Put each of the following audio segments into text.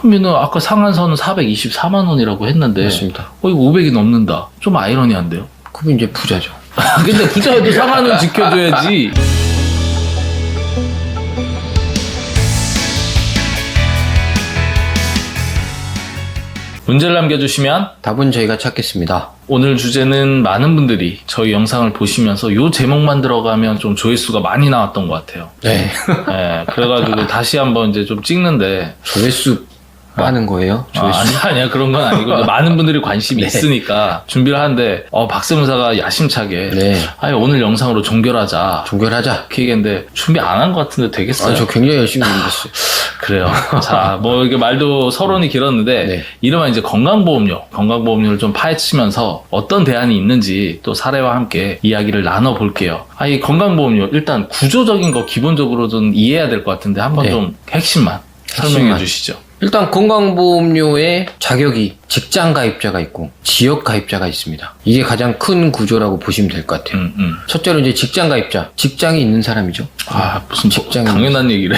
그러면은 아까 상한선은 424만 원이라고 했는데 맞습니다. 이거 500이 넘는다. 좀 아이러니한데요? 그분 이제 부자죠. 근데 부자여도 상한은 지켜줘야지. 문제를 남겨주시면 답은 저희가 찾겠습니다. 오늘 주제는 많은 분들이 저희 영상을 보시면서 요 제목만 들어가면 좀 조회수가 많이 나왔던 것 같아요. 네. 네, 그래가지고 다시 한번 이제 좀 찍는데 조회수 빠는 거예요? 조회수? 아니야 그런 건 아니고 이제 많은 분들이 관심이 네. 있으니까 준비를 하는데 박세무사가 야심차게 네. 아니 오늘 영상으로 종결하자 종결하자. 이렇게 얘기했는데 준비 안 한 것 같은데 되겠어요? 저 굉장히 열심히 준비했어요. 그래요. 자, 뭐 이게 말도 서론이 길었는데 네. 이러면 이제 건강보험료를 좀 파헤치면서 어떤 대안이 있는지 또 사례와 함께 이야기를 나눠볼게요. 이 건강보험료 일단 구조적인 거 기본적으로 좀 이해해야 될 것 같은데 한번 네. 좀 핵심만 설명해 주시죠. 일단 건강보험료의 자격이 직장 가입자가 있고 지역 가입자가 있습니다. 이게 가장 큰 구조라고 보시면 될 것 같아요. 첫째로 이제 직장 가입자, 직장이 있는 사람이죠. 무슨 직장이 당연한 얘기래.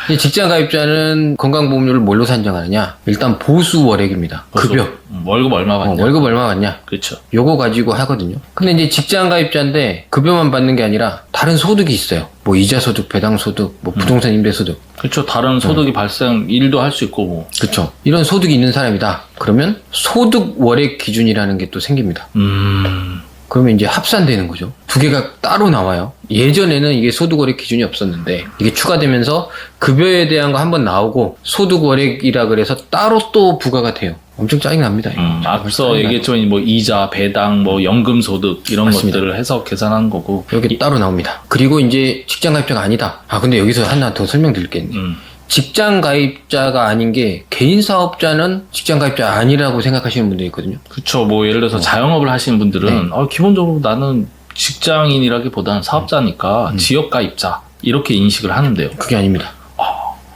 이제 직장 가입자는 건강보험료를 뭘로 산정하느냐? 일단 보수 월액입니다. 급여. 월급 얼마 받냐? 월급 얼마 받냐? 그렇죠. 요거 가지고 하거든요. 근데 이제 직장 가입자인데 급여만 받는 게 아니라 다른 소득이 있어요. 뭐 이자 소득, 배당 소득, 뭐 부동산 임대 소득. 그렇죠. 다른 소득이 발생 일도 할 수 있고 뭐. 그렇죠. 이런 소득이 있는 사람이다. 그러면 소득 월액 기준이라는 게 또 생깁니다. 그러면 이제 합산되는 거죠. 두 개가 따로 나와요. 예전에는 이게 소득월액 기준이 없었는데 이게 추가되면서 급여에 대한 거 한번 나오고 소득월액이라 그래서 따로 또 부과가 돼요. 엄청 짜증납니다. 앞서 얘기했지만 뭐 이자, 배당, 뭐 연금 소득 이런 맞습니다. 것들을 해서 계산한 거고. 여기 따로 나옵니다. 그리고 이제 직장 가입자가 아니다. 근데 여기서 하나 더 설명드릴 게 있네. 직장 가입자가 아닌 게 개인 사업자는 직장 가입자 아니라고 생각하시는 분들이 있거든요. 그쵸. 뭐 예를 들어서 자영업을 하시는 분들은 기본적으로 나는 직장인이라기보다는 사업자니까 지역 가입자 이렇게 인식을 하는데요. 그게 아닙니다.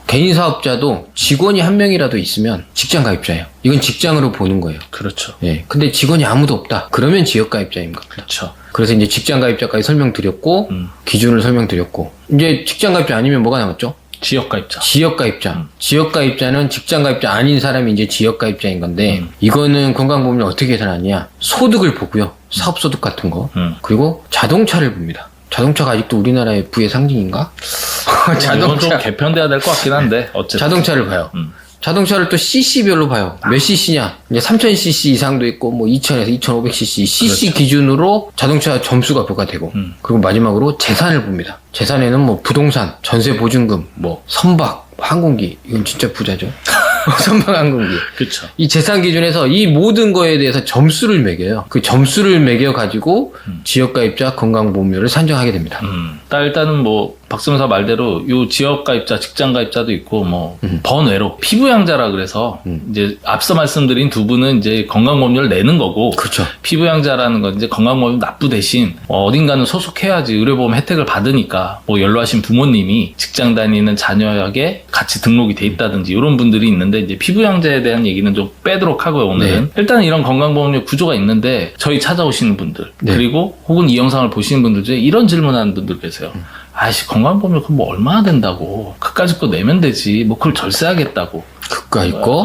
개인 사업자도 직원이 한 명이라도 있으면 직장 가입자예요. 이건 직장으로 보는 거예요. 그렇죠. 예. 근데 직원이 아무도 없다. 그러면 지역 가입자인 겁니다. 그렇죠. 그래서 이제 직장 가입자까지 설명드렸고 기준을 설명드렸고 이제 직장 가입자 아니면 뭐가 남았죠? 지역 가입자. 지역 가입자. 지역 가입자는 직장 가입자 아닌 사람이 이제 지역 가입자인 건데 이거는 건강보험료 어떻게 계산하느냐? 소득을 보고요. 사업소득 같은 거. 그리고 자동차를 봅니다. 자동차가 아직도 우리나라의 부의 상징인가? 이건 좀 개편돼야 될 것 같긴 한데 어쨌든. 자동차를 봐요. 자동차를 또 cc별로 봐요. 몇 cc냐? 이제 3000cc 이상도 있고 뭐 2000에서 2500cc cc 그렇죠. 기준으로 자동차 점수가 부과되고 그리고 마지막으로 재산을 봅니다. 재산에는 뭐 부동산, 전세 보증금, 뭐 선박, 항공기 이건 진짜 부자죠. 선박 항공기. 그렇죠. 이 재산 기준에서 이 모든 거에 대해서 점수를 매겨요. 그 점수를 매겨 가지고 지역가입자 건강보험료를 산정하게 됩니다. 일단은 뭐 박세무사 말대로 요 지역 가입자, 직장 가입자도 있고 뭐 번외로 피부양자라 그래서 이제 앞서 말씀드린 두 분은 이제 건강보험료를 내는 거고 그렇죠. 피부양자라는 건 이제 건강보험 납부 대신 어딘가는 소속해야지 의료보험 혜택을 받으니까 뭐 연로하신 부모님이 직장 다니는 자녀에게 같이 등록이 돼 있다든지 이런 분들이 있는데 이제 피부양자에 대한 얘기는 좀 빼도록 하고요. 오늘은 일단은 이런 건강보험료 구조가 있는데 저희 찾아오시는 분들 그리고 혹은 이 영상을 보시는 분들 중에 이런 질문하는 분들 계세요. 아이씨 건강보험료 그럼 뭐 얼마나 된다고 그까짓 거 내면 되지 뭐 그걸 절세하겠다고 그까 있고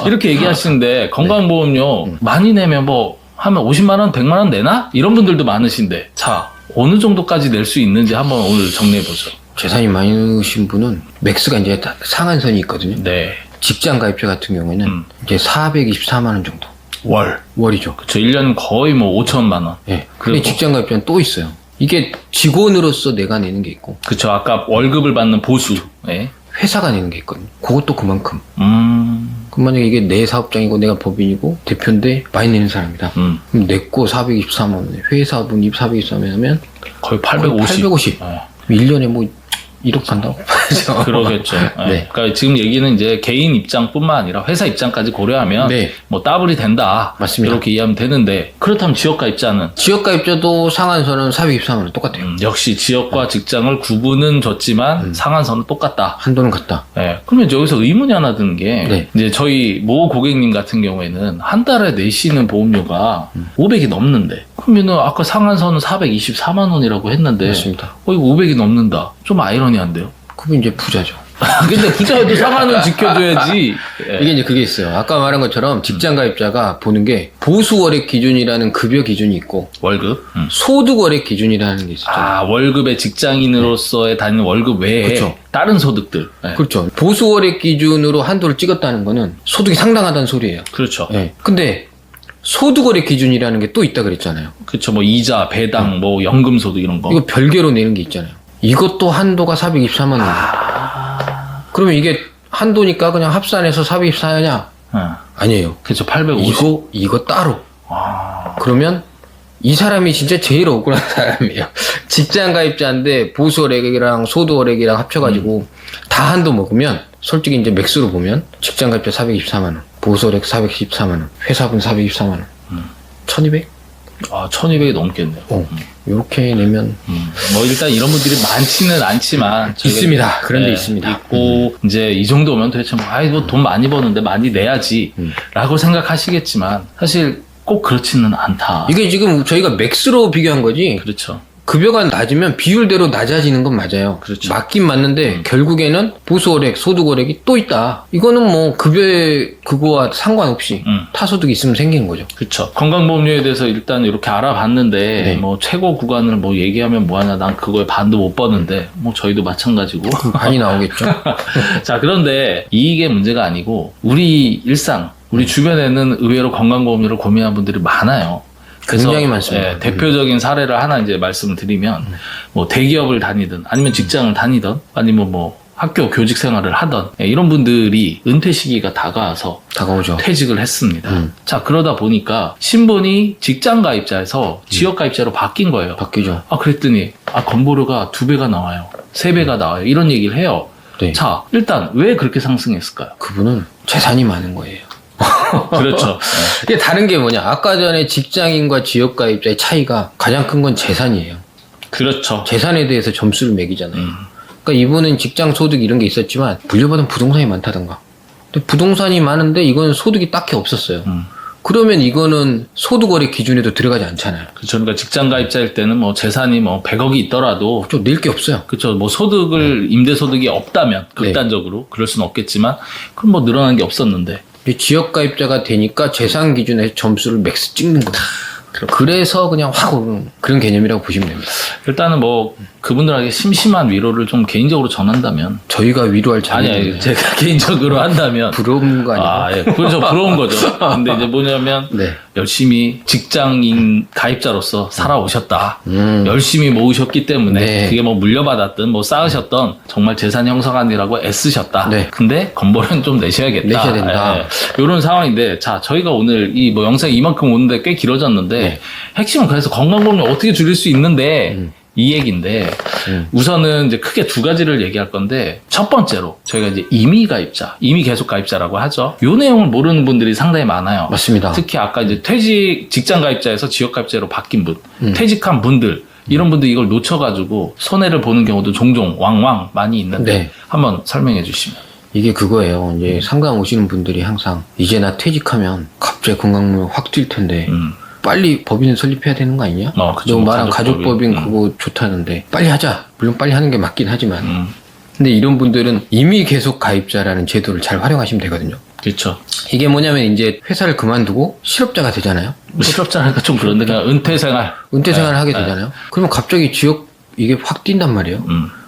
이렇게 얘기하시는데 건강보험료 많이 내면 뭐 하면 50만 원 100만 원 내나? 이런 분들도 많으신데 자 어느 정도까지 낼 수 있는지 한번 오늘 정리해보죠. 재산이 많으신 분은 맥스가 이제 상한선이 있거든요. 네. 직장 가입자 같은 경우에는 이제 424만 원 정도. 월이죠. 그쵸. 1년 거의 뭐 5천만 원. 예. 근데 직장 가입자는 또 있어요. 이게 직원으로서 내가 내는 게 있고. 그쵸. 아까 월급을 받는 보수. 네. 회사가 내는 게 있거든요. 그것도 그만큼. 그럼 만약에 이게 내 사업장이고 내가 법인이고 대표인데 많이 내는 사람이다. 그럼 내 거 424만 원에 회사분이 424만 원이면 거의 850. 850. 네. 1년에 뭐 1억 간다고? 그러겠죠. 네. 그러니까 지금 얘기는 이제 개인 입장뿐만 아니라 회사 입장까지 고려하면 뭐 더블이 된다. 맞습니다. 이렇게 이해하면 되는데 그렇다면 지역가입자는 지역가입자도 상한선은 424만 원 똑같아요. 역시 지역과 직장을 구분은 줬지만 상한선은 똑같다. 한도는 같다. 네. 그러면 여기서 의문이 하나 드는 게 이제 저희 모 고객님 같은 경우에는 한 달에 내시는 보험료가 500이 넘는데 그러면은 아까 상한선은 424만 원이라고 했는데 맞습니다. 이거 500이 넘는다. 좀 아이러니한데요. 그분 이제 부자죠. 근데 부자여도 상한은 지켜줘야지. 예. 이게 이제 그게 있어요. 아까 말한 것처럼 직장 가입자가 보는 게 보수 월액 기준이라는 급여 기준이 있고 월급. 소득 월액 기준이라는 게 있었잖아요. 아, 월급의 직장인으로서의 다니는 월급 외에 그렇죠. 다른 소득들. 예. 그렇죠. 보수 월액 기준으로 한도를 찍었다는 거는 소득이 상당하다는 소리예요. 그렇죠. 네. 근데 소득 월액 기준이라는 게 또 있다 그랬잖아요. 그렇죠. 뭐 이자, 배당, 뭐 연금 소득 이런 거. 이거 별개로 내는 게 있잖아요. 이것도 한도가 424만 원. 그러면 이게 한도니까 그냥 합산해서 424냐? 예. 아니에요. 그렇죠. 850. 이거 따로. 아, 그러면 이 사람이 진짜 제일 억울한 사람이에요. 직장 가입자인데 보수 월액이랑 소득 월액이랑 합쳐가지고 다 한도 먹으면 솔직히 이제 맥스로 보면 직장 가입자 424만 원, 보수 월액 414만 원, 회사분 424만 원, 1200? 아, 1200이 넘겠네요. 요렇게 내면 뭐 일단 이런 분들이 많지는 않지만 저희가 있습니다. 그런 데 네, 있습니다. 있고 이제 이 정도면 도대체 뭐 아이 뭐 돈 많이 버는데 많이 내야지라고 생각하시겠지만 사실 꼭 그렇지는 않다. 이게 지금 저희가 맥스로 비교한 거지 그렇죠. 급여가 낮으면 비율대로 낮아지는 건 맞아요. 그렇죠. 맞긴 맞는데 결국에는 보수 월액, 소득 월액이 또 있다. 이거는 뭐 급여의 그거와 상관없이 타소득이 있으면 생기는 거죠. 그렇죠. 건강보험료에 대해서 일단 이렇게 알아봤는데 네. 뭐 최고 구간을 뭐 얘기하면 뭐하냐 난 그거에 반도 못 버는데 뭐 저희도 마찬가지고. 많이 나오겠죠. 자, 그런데 이게 문제가 아니고 우리 일상 우리 주변에는 의외로 건강보험료를 고민하는 분들이 많아요. 그래서, 굉장히 많습니다. 예, 대표적인 사례를 하나 이제 말씀을 드리면 뭐 대기업을 다니든 아니면 직장을 다니든 아니면 뭐 학교 교직 생활을 하던 이런 분들이 은퇴 시기가 다가와서 다가오죠. 퇴직을 했습니다. 자, 그러다 보니까 신분이 직장 가입자에서 지역 가입자로 바뀐 거예요. 바뀌죠. 아, 그랬더니 건보료가 2배가 나와요. 3배가 나와요. 이런 얘기를 해요. 네. 자, 일단 왜 그렇게 상승했을까요? 그분은 재산이 많은 거예요. 그렇죠. 이게 다른 게 뭐냐? 아까 전에 직장인과 지역 가입자의 차이가 가장 큰 건 재산이에요. 그렇죠. 재산에 대해서 점수를 매기잖아요. 그러니까 이분은 직장 소득 이런 게 있었지만 물려받은 부동산이 많다던가. 근데 부동산이 많은데 이건 소득이 딱히 없었어요. 그러면 이거는 소득 월액 기준에도 들어가지 않잖아요. 그렇죠. 그러니까 직장 가입자일 때는 뭐 재산이 뭐 100억이 있더라도 좀 낼 게 없어요. 그렇죠. 뭐 소득을 임대 소득이 없다면 극단적으로 그럴 수는 없겠지만 그럼 뭐 늘어난 게 없었는데 이제 지역 가입자가 되니까 재산 기준에서 점수를 맥스 찍는 거예요. 그래서 그냥 확 오르는 그런 개념이라고 보시면 됩니다. 일단은 뭐 그분들에게 심심한 위로를 좀 개인적으로 전한다면 저희가 위로할 자리는 아니 제가 개인적으로 한다면 부러운 거 아니에요? 아, 예. 그렇죠. 부러운 거죠. 근데 이제 뭐냐면 네. 열심히 직장인 가입자로서 살아오셨다. 열심히 모으셨기 때문에 네. 그게 뭐 물려받았든 뭐 쌓으셨던 정말 재산 형성하느라고 애쓰셨다. 네. 근데 건보료는 좀 내셔야겠다. 내셔야 된다. 이런 상황인데 자 저희가 오늘 이 뭐 영상이 이만큼 오는데 꽤 길어졌는데 네. 핵심은 그래서 건강보험료 어떻게 줄일 수 있는데 이 얘기인데 우선은 이제 크게 두 가지를 얘기할 건데 첫 번째로 저희가 이제 임의 가입자, 임의 계속 가입자라고 하죠. 요 내용을 모르는 분들이 상당히 많아요. 맞습니다. 특히 아까 이제 퇴직 직장 가입자에서 지역 가입자로 바뀐 분, 퇴직한 분들 이런 분들 이걸 놓쳐가지고 손해를 보는 경우도 종종 왕왕 많이 있는데 네. 한번 설명해 주시면. 이게 그거예요. 이제 상담 오시는 분들이 항상 이제 나 퇴직하면 갑자기 건강보험 확 뛸 텐데 빨리 법인을 설립해야 되는 거 아니냐? 그쵸. 너 말한 가족법인 그거 좋다는데 빨리 하자. 물론 빨리 하는 게 맞긴 하지만 근데 이런 분들은 이미 계속 가입자라는 제도를 잘 활용하시면 되거든요. 그렇죠. 이게 뭐냐면 이제 회사를 그만두고 실업자가 되잖아요. 실업자니까 좀 그런데 그냥 은퇴 생활. 은퇴 생활을 하게 되잖아요. 그러면 갑자기 지역 이게 확 뛴단 말이에요.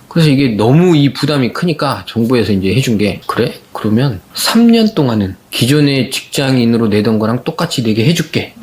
그래서 이게 너무 이 부담이 크니까 정부에서 이제 해준 게 그래? 그러면 3년 동안은 기존의 직장인으로 내던 거랑 똑같이 내게 해줄게.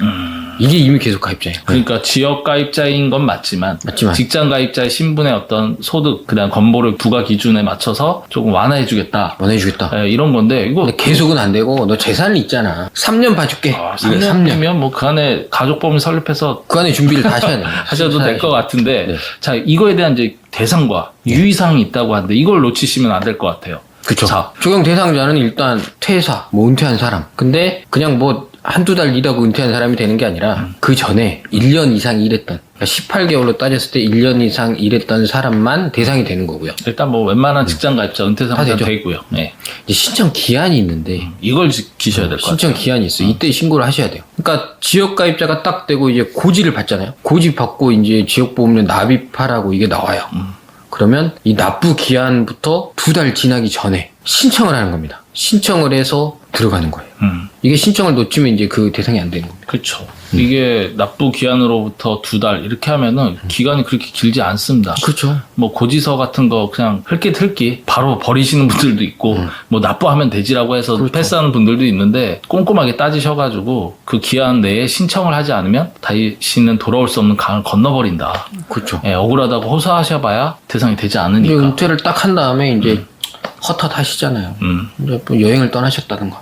이게 이미 계속 가입자예요. 그러니까 지역 가입자인 건 맞지만 직장 가입자의 신분의 어떤 소득 그다음 건보료 부과 기준에 맞춰서 조금 완화해주겠다. 원해주겠다. 네, 이런 건데 이거 근데 계속은 안 되고 너 재산이 있잖아. 3년 봐줄게. 3년이면 뭐 그 안에 가족법인 설립해서 그 안에 준비를 다 하셔야 돼요. 하셔도 될 것 같은데 네. 자 이거에 대한 이제 대상과 유의사항이 있다고 하는데 이걸 놓치시면 안 될 것 같아요. 그쵸. 자, 적용 대상자는 일단 퇴사, 뭐 은퇴한 사람. 근데 그냥 뭐 한두 달 일하고 은퇴한 사람이 되는 게 아니라 그 전에 1년 이상 일했던, 그러니까 18개월로 따졌을 때 1년 이상 일했던 사람만 대상이 되는 거고요. 일단 뭐 웬만한 직장 가입자 은퇴 상자 되죠. 되고요. 네. 이제 신청 기한이 있는데 이걸 지키셔야 될 것 같아요. 신청 기한이 있어요. 이때 신고를 하셔야 돼요. 그러니까 지역 가입자가 딱 되고 이제 고지를 받잖아요. 고지 받고 이제 지역보험료 납입하라고 이게 나와요. 그러면 이 납부 기한부터 2달 지나기 전에 신청을 하는 겁니다. 신청을 해서 들어가는 거예요. 이게 신청을 놓치면 이제 그 대상이 안 되는 겁니다. 그렇죠. 이게 납부 기한으로부터 2달 이렇게 하면은 기간이 그렇게 길지 않습니다. 그렇죠. 뭐 고지서 같은 거 그냥 흘깃흘깃 바로 버리시는 분들도 있고 뭐 납부하면 되지라고 해서 그렇죠. 패스하는 분들도 있는데 꼼꼼하게 따지셔가지고 그 기한 내에 신청을 하지 않으면 다시는 돌아올 수 없는 강을 건너버린다. 그렇죠. 예, 억울하다고 호소하셔봐야 대상이 되지 이제 않으니까. 은퇴를 딱 한 다음에 이제 헛헛하시잖아요. 이제 뭐 여행을 떠나셨다든가.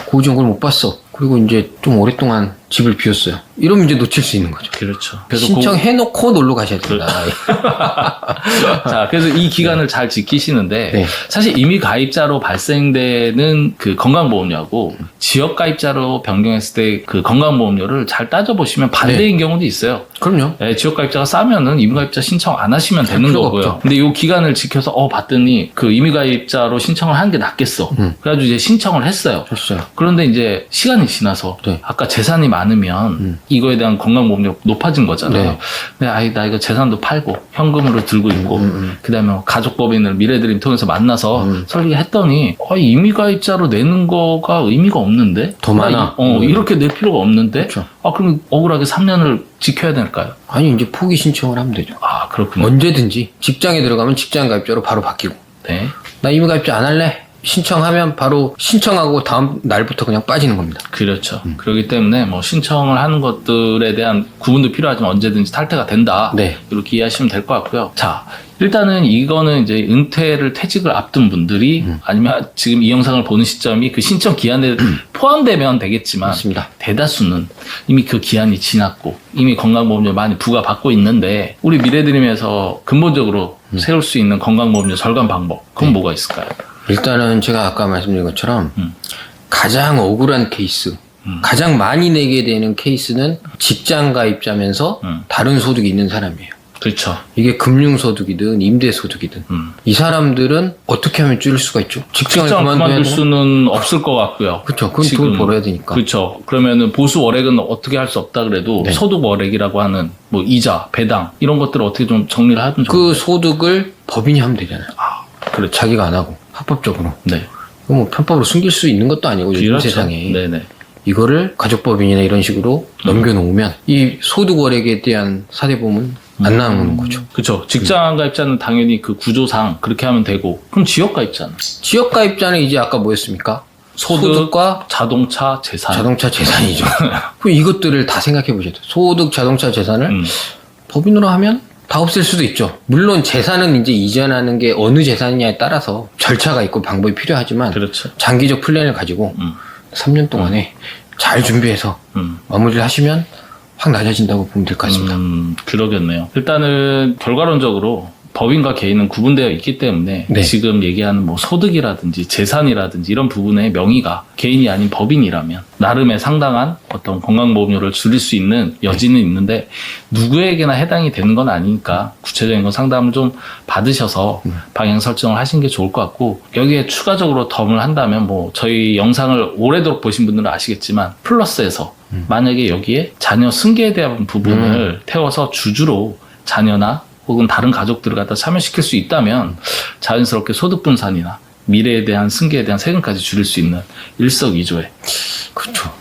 고지원 그걸 못 봤어. 그리고 이제 좀 오랫동안 집을 비웠어요. 이러면 이제 놓칠 수 있는 거죠. 그렇죠. 신청해놓고 놀러 가셔야 된다. 자, 그래서 이 기간을 잘 지키시는데 네. 사실 이미 가입자로 발생되는 그 건강보험료하고 지역 가입자로 변경했을 때 그 건강보험료를 잘 따져보시면 반대인 경우도 있어요. 그럼요. 예, 지역 가입자가 싸면은 이미 가입자 신청 안 하시면 되는 필요가 거고요. 없죠. 근데 이 기간을 지켜서 봤더니 그 이미 가입자로 신청을 하는 게 낫겠어. 그래가지고 이제 신청을 했어요. 됐어요. 그런데 이제 시간이 지나서 네. 아까 재산이 많으면 이거에 대한 건강보험료 높아진 거잖아요. 네. 근데 나 이거 재산도 팔고 현금으로 들고 있고 그다음에 가족법인을 미래드림 통해서 만나서 설계했더니 이미 가입자로 내는 거가 의미가 없는데 더 많아. 이렇게 낼 필요가 없는데 그렇죠. 그럼 억울하게 3년을 지켜야 될까요? 아니 이제 포기 신청을 하면 되죠. 그렇군요. 언제든지 직장에 들어가면 직장 가입자로 바로 바뀌고 네. 나 이미 가입자 안 할래? 신청하면 바로 신청하고 다음 날부터 그냥 빠지는 겁니다. 그렇죠. 그렇기 때문에 뭐 신청을 하는 것들에 대한 구분도 필요하지만 언제든지 탈퇴가 된다. 네. 이렇게 이해하시면 될 것 같고요. 자, 일단은 이거는 이제 은퇴를 퇴직을 앞둔 분들이 아니면 지금 이 영상을 보는 시점이 그 신청 기한에 포함되면 되겠지만 맞습니다. 대다수는 이미 그 기한이 지났고 이미 건강보험료 많이 부과받고 있는데 우리 미래드림에서 근본적으로 세울 수 있는 건강보험료 절감 방법 그건 뭐가 있을까요? 일단은 제가 아까 말씀드린 것처럼 가장 억울한 케이스, 가장 많이 내게 되는 케이스는 직장 가입자면서 다른 소득이 있는 사람이에요. 그렇죠. 이게 금융소득이든 임대소득이든 이 사람들은 어떻게 하면 줄일 수가 있죠? 직장을 그만둘 그만둬야 수는 없을 것 같고요. 그렇죠. 그건 돈을 벌어야 되니까. 그렇죠. 그러면은 보수 월액은 어떻게 할 수 없다 그래도 네. 소득 월액이라고 하는 뭐 이자, 배당 이런 것들을 어떻게 좀 정리를 하든 그 소득을 법인이 하면 되잖아요. 그렇죠. 자기가 안 하고 합법적으로. 네. 그거 뭐 편법으로 숨길 수 있는 것도 아니고 요즘 그렇죠. 세상에. 네네. 이거를 가족법인이나 이런 식으로 넘겨놓으면 이 소득 월액에 대한 사대보험은 안 나오는 거죠. 그렇죠. 직장 가입자는 당연히 그 구조상 그렇게 하면 되고 그럼 지역 가입자는 지역 가입자는 이제 아까 뭐였습니까? 소득과 자동차, 재산. 자동차 재산이죠. 그럼 이것들을 다 생각해 보셔도 소득, 자동차 재산을 법인으로 하면 다 없앨 수도 있죠. 물론 재산은 이제 이전하는 게 어느 재산이냐에 따라서 절차가 있고 방법이 필요하지만 그렇죠. 장기적 플랜을 가지고 3년 동안에 잘 준비해서 마무리를 하시면 확 낮아진다고 보면 될 것 같습니다. 그러겠네요. 일단은 결과론적으로 법인과 개인은 구분되어 있기 때문에 네. 지금 얘기하는 뭐 소득이라든지 재산이라든지 이런 부분의 명의가 개인이 아닌 법인이라면 나름의 상당한 어떤 건강보험료를 줄일 수 있는 여지는 있는데 누구에게나 해당이 되는 건 아니니까 구체적인 건 상담을 좀 받으셔서 방향 설정을 하시는 게 좋을 것 같고 여기에 추가적으로 덤을 한다면 뭐 저희 영상을 오래도록 보신 분들은 아시겠지만 플러스에서 만약에 여기에 자녀 승계에 대한 부분을 태워서 주주로 자녀나 혹은 다른 가족들을 갖다 참여시킬 수 있다면 자연스럽게 소득 분산이나 미래에 대한 승계에 대한 세금까지 줄일 수 있는 일석이조의. 그렇죠.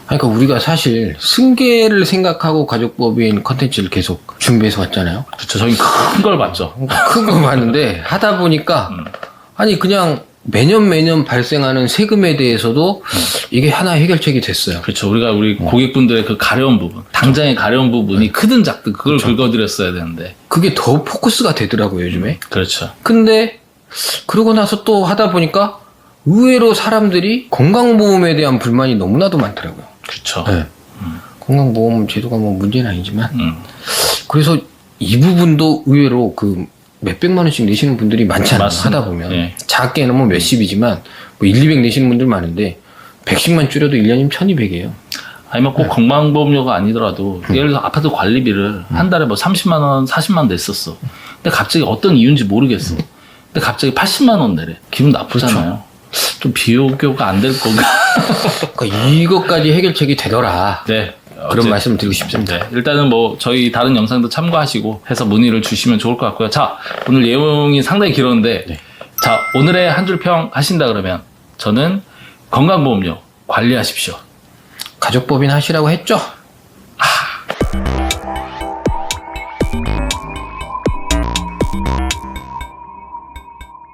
그러니까 우리가 사실 승계를 생각하고 가족법인 컨텐츠를 계속 준비해서 왔잖아요. 그렇죠. 저희 큰 걸 봤죠. 큰 거 봤는데 하다 보니까 아니 그냥 매년 발생하는 세금에 대해서도 이게 하나의 해결책이 됐어요. 그렇죠. 우리 고객분들의 그 가려운 부분, 당장의 가려운 부분이 크든 작든 그걸 긁어드렸어야 되는데. 그게 더 포커스가 되더라고요, 요즘에. 그렇죠. 근데 그러고 나서 또 하다 보니까 의외로 사람들이 건강보험에 대한 불만이 너무나도 많더라고요. 그렇죠. 네. 건강보험 제도가 뭐 문제는 아니지만 그래서 이 부분도 의외로 그 몇백만 원씩 내시는 분들이 많잖아요. 맞습니다. 하다 보면. 네. 작게는 뭐 몇십이지만 뭐 1, 200 내시는 분들 많은데 100씩만 줄여도 1년이면 1200이에요. 아니면 꼭 건강보험료가 아니더라도 예를 들어 아파트 관리비를 한 달에 뭐 30만 원, 40만 원 냈었어. 근데 갑자기 어떤 이유인지 모르겠어. 근데 갑자기 80만 원 내래. 기분 나쁘잖아요. 좀 비교가 안 될 건가? 그러니까 이것까지 해결책이 되더라. 네. 그런 말씀을 드리고 싶습니다. 네, 일단은 뭐 저희 다른 영상도 참고하시고 해서 문의를 주시면 좋을 것 같고요. 자, 오늘 내용이 상당히 길었는데 네. 자, 오늘의 한 줄 평 하신다 그러면 저는 건강보험료 관리하십시오. 가족법인 하시라고 했죠?